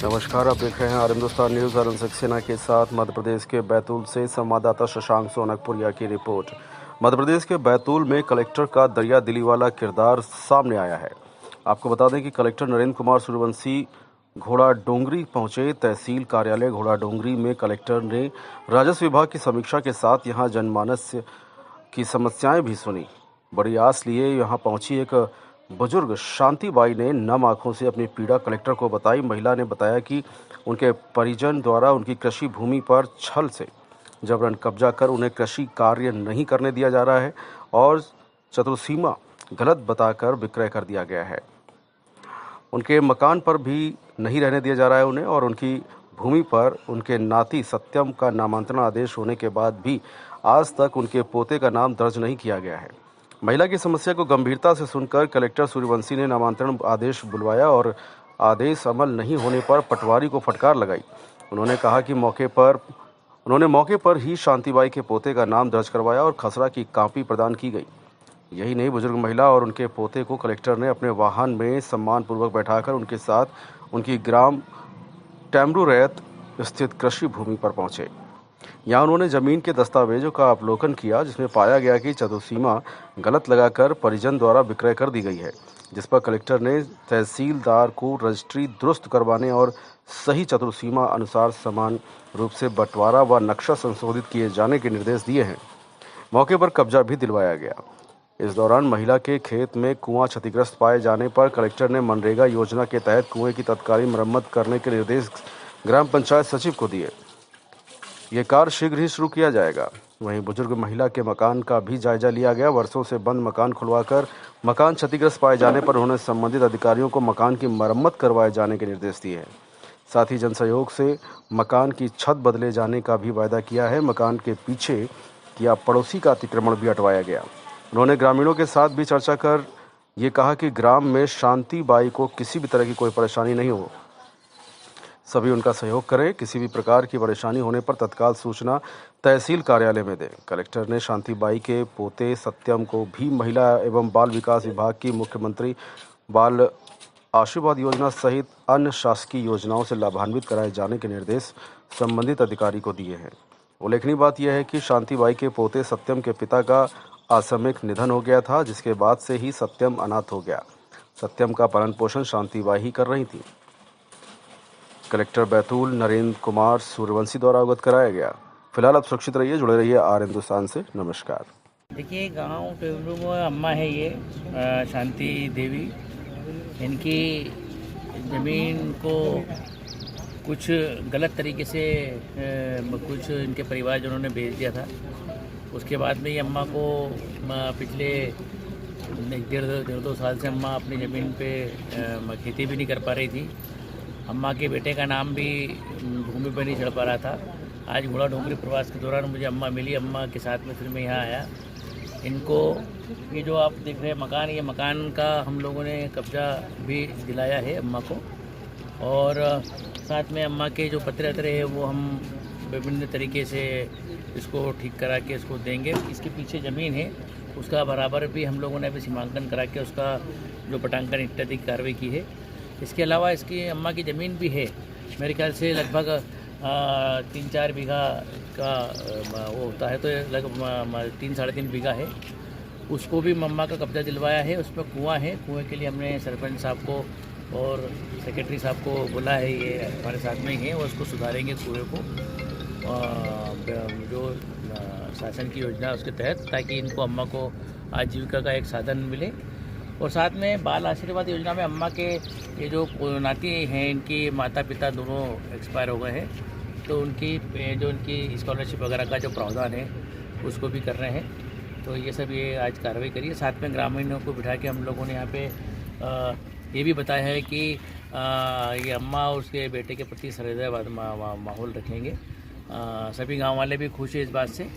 नमस्कार, आप देख रहे हैं हिंदुस्तान न्यूज़ और सक्सेना के साथ। मध्य प्रदेश के बैतूल से संवाददाता शशांक सोनकपुरिया की रिपोर्ट। मध्य प्रदेश के बैतूल में कलेक्टर का दरिया दिली वाला किरदार सामने आया है। आपको बता दें कि कलेक्टर नरेंद्र कुमार सूर्यवंशी घोड़ा डोंगरी पहुंचे। तहसील कार्यालय घोड़ा डोंगरी में कलेक्टर ने राजस्व विभाग की समीक्षा के साथ यहां जनमानस की समस्याएं भी सुनी। बड़ी आस लिए यहां पहुंची एक बुजुर्ग शांतिबाई ने नम आंखों से अपनी पीड़ा कलेक्टर को बताई। महिला ने बताया कि उनके परिजन द्वारा उनकी कृषि भूमि पर छल से जबरन कब्जा कर उन्हें कृषि कार्य नहीं करने दिया जा रहा है और चतुर्सीमा गलत बताकर विक्रय कर दिया गया है। उनके मकान पर भी नहीं रहने दिया जा रहा है उन्हें, और उनकी भूमि पर उनके नाती सत्यम का नामांतरण आदेश होने के बाद भी आज तक उनके पोते का नाम दर्ज नहीं किया गया है। महिला की समस्या को गंभीरता से सुनकर कलेक्टर सूर्यवंशी ने नामांतरण आदेश बुलवाया और आदेश अमल नहीं होने पर पटवारी को फटकार लगाई। उन्होंने मौके पर ही शांतिबाई के पोते का नाम दर्ज करवाया और खसरा की कॉपी प्रदान की गई। यही नहीं, बुजुर्ग महिला और उनके पोते को कलेक्टर ने अपने वाहन में सम्मानपूर्वक बैठाकर उनके साथ उनकी ग्राम टैमरू रैत स्थित कृषि भूमि पर पहुंचे। यहाँ उन्होंने जमीन के दस्तावेजों का अवलोकन किया, जिसमें पाया गया कि चतुर्सीमा गलत लगाकर परिजन द्वारा विक्रय कर दी गई है, जिस पर कलेक्टर ने तहसीलदार को रजिस्ट्री दुरुस्त करवाने और सही चतुर्सीमा अनुसार समान रूप से बंटवारा व नक्शा संशोधित किए जाने के निर्देश दिए हैं। मौके पर कब्जा भी दिलवाया गया। इस दौरान महिला के खेत में कुआं क्षतिग्रस्त पाए जाने पर कलेक्टर ने मनरेगा योजना के तहत कुएं की तत्कालीन मरम्मत करने के निर्देश ग्राम पंचायत सचिव को दिए। ये कार्य शीघ्र ही शुरू किया जाएगा। वहीं बुजुर्ग महिला के मकान का भी जायजा लिया गया। वर्षों से बंद मकान खुलवाकर मकान क्षतिग्रस्त पाए जाने पर उन्होंने संबंधित अधिकारियों को मकान की मरम्मत करवाए जाने के निर्देश दिए हैं। साथ ही जनसहयोग से मकान की छत बदले जाने का भी वायदा किया है। मकान के पीछे किया पड़ोसी का अतिक्रमण भी हटवाया गया। उन्होंने ग्रामीणों के साथ भी चर्चा कर ये कहा कि ग्राम में शांतिबाई को किसी भी तरह की कोई परेशानी नहीं हो, सभी उनका सहयोग करें। किसी भी प्रकार की परेशानी होने पर तत्काल सूचना तहसील कार्यालय में दें। कलेक्टर ने शांतिबाई के पोते सत्यम को भी महिला एवं बाल विकास विभाग की मुख्यमंत्री बाल आशीर्वाद योजना सहित अन्य शासकीय योजनाओं से लाभान्वित कराए जाने के निर्देश संबंधित अधिकारी को दिए हैं। उल्लेखनीय बात यह है कि शांतिबाई के पोते सत्यम के पिता का आकस्मिक निधन हो गया था, जिसके बाद से ही सत्यम अनाथ हो गया। सत्यम का पालन पोषण शांतिबाई ही कर रही थी। कलेक्टर बैतूल नरेंद्र कुमार सूर्यवंशी द्वारा अवगत कराया गया। फिलहाल आप सुरक्षित रहिए, जुड़े रहिए हिंदुस्तान से। नमस्कार। देखिए, गांव टेमरू में अम्मा है ये शांति देवी। इनकी ज़मीन को कुछ गलत तरीके से कुछ इनके परिवारजनों ने बेच दिया था। उसके बाद में ये अम्मा को पिछले 1.5-2 साल से अम्मा अपनी ज़मीन पे खेती भी नहीं कर पा रही थी। अम्मा के बेटे का नाम भी भूमि पर नहीं चढ़ पा रहा था। आज घोड़ा डोंगरी प्रवास के दौरान मुझे अम्मा मिली। अम्मा के साथ में फिर मैं यहाँ आया। इनको ये जो आप देख रहे हैं मकान, ये मकान का हम लोगों ने कब्जा भी दिलाया है अम्मा को, और साथ में अम्मा के जो पत्रे अतरे हैं वो हम विभिन्न तरीके से इसको ठीक करा के इसको देंगे। इसके पीछे ज़मीन है, उसका बराबर भी हम लोगों ने अभी सीमांकन करा के उसका जो पटांकन इत्यादि की कार्रवाई की है। इसके अलावा इसकी अम्मा की ज़मीन भी है, मेरे ख्याल से लगभग 3-4 बीघा का वो होता है, तो लगभग 3-3.5 बीघा है। उसको भी अम्मा का कब्जा दिलवाया है। उसमें कुआं है। कुएं के लिए हमने सरपंच साहब को और सेक्रेटरी साहब को बोला है, ये हमारे साथ में ही है, और उसको सुधारेंगे कुएं को जो शासन की योजना है उसके तहत, ताकि इनको अम्मा को आजीविका का एक साधन मिले। और साथ में बाल आशीर्वाद योजना में अम्मा के ये जो नाती हैं, इनकी माता पिता दोनों एक्सपायर हो गए हैं, तो उनकी जो उनकी स्कॉलरशिप वगैरह का जो प्रावधान है उसको भी कर रहे हैं। तो ये सब ये आज कार्रवाई करिए। साथ में ग्रामीणों को बिठा के हम लोगों ने यहाँ पे ये भी बताया है कि ये अम्मा और उसके बेटे के प्रति सहृदय माहौल रखेंगे। सभी गाँव वाले भी खुश हैं इस बात से।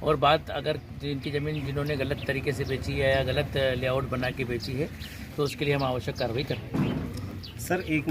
और बात अगर जिनकी ज़मीन जिन्होंने गलत तरीके से बेची है या गलत लेआउट बना के बेची है, तो उसके लिए हम आवश्यक कार्रवाई करें। सर, एक